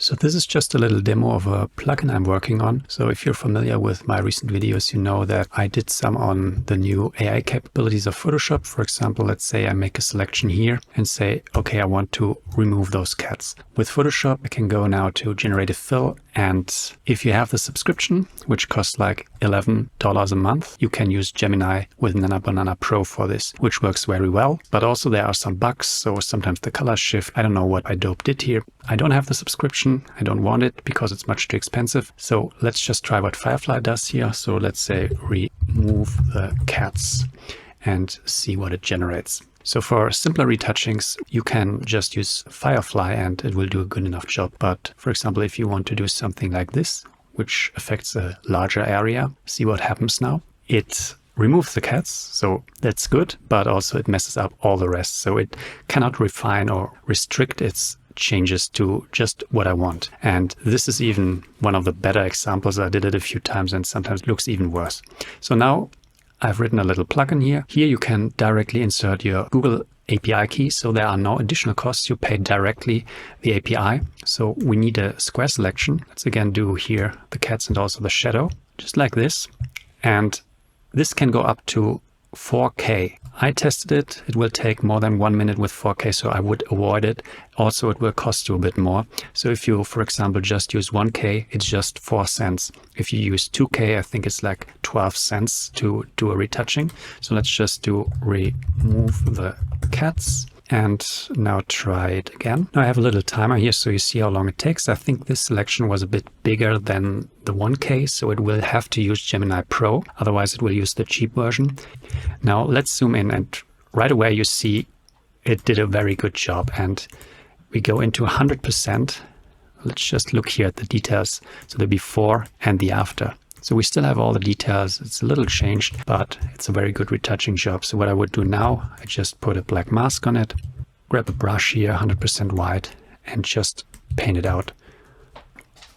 So this is just a little demo of a plugin I'm working on. So if you're familiar with my recent videos, you know that I did some on the new AI capabilities of Photoshop. For example, let's say I make a selection here and say, okay, I want to remove those cats. With Photoshop, I can go now to Generative Fill. And if you have the subscription, which costs like $11 a month, you can use Gemini with Nano Banana Pro for this, which works very well. But also there are some bugs. So sometimes the colors shift. I don't know what Adobe did here. I don't have the subscription. I don't want it because it's much too expensive. So let's just try what Firefly does here. So let's say remove the cats and see what it generates. So for simpler retouchings, you can just use Firefly and it will do a good enough job. But for example, if you want to do something like this, which affects a larger area, see what happens now. It removes the cats, so that's good, but also it messes up all the rest. So it cannot refine or restrict its changes to just what I want. And this is even one of the better examples. I did it a few times and sometimes it looks even worse. So now I've written a little plugin here. Here you can directly insert your Google API key. So there are no additional costs. You pay directly the API. So we need a square selection. Let's again do here the cats and also the shadow, just like this. And this can go up to 4K. I tested it. It will take more than 1 minute with 4K, so I would avoid it. Also, it will cost you a bit more. So if you, for example, just use 1K, it's just 4 cents. If you use 2K, I think it's like 12 cents to do a retouching. So let's just do remove the cats. And now try it again. Now I have a little timer here so you see how long it takes. I think this selection was a bit bigger than the 1K, so it will have to use Gemini Pro. Otherwise it will use the cheap version. Now let's zoom in and right away you see it did a very good job. And we go into 100%. Let's just look here at the details. So the before and the after. So we still have all the details. It's a little changed, but it's a very good retouching job. So what I would do now, I just put a black mask on it, grab a brush here, 100% white, and just paint it out.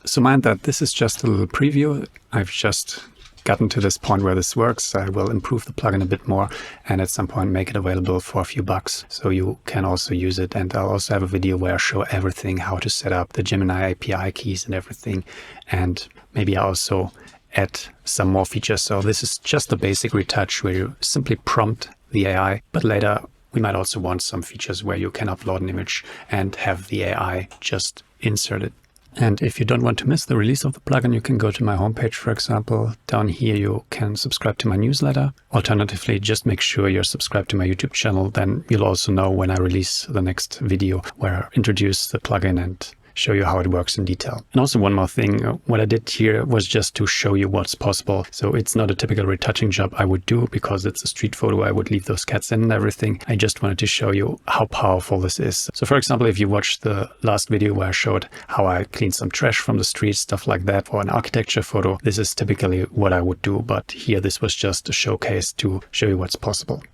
So mind that this is just a little preview. I've just gotten to this point where this works. I will improve the plugin a bit more and at some point make it available for a few bucks. So you can also use it. And I'll also have a video where I show everything, how to set up the Gemini API keys and everything. And maybe I also add some more features. So this is just the basic retouch where you simply prompt the AI, but later we might also want some features where you can upload an image and have the AI just insert it. And if you don't want to miss the release of the plugin, you can go to my homepage, for example. Down here you can subscribe to my newsletter. Alternatively, just make sure you're subscribed to my YouTube channel. Then you'll also know when I release the next video where I introduce the plugin and show you how it works in detail. And also one more thing, what I did here was just to show you what's possible. So it's not a typical retouching job I would do because it's a street photo. I would leave those cats in and everything. I just wanted to show you how powerful this is. So for example, if you watched the last video where I showed how I cleaned some trash from the street, stuff like that for an architecture photo, this is typically what I would do. But here this was just a showcase to show you what's possible.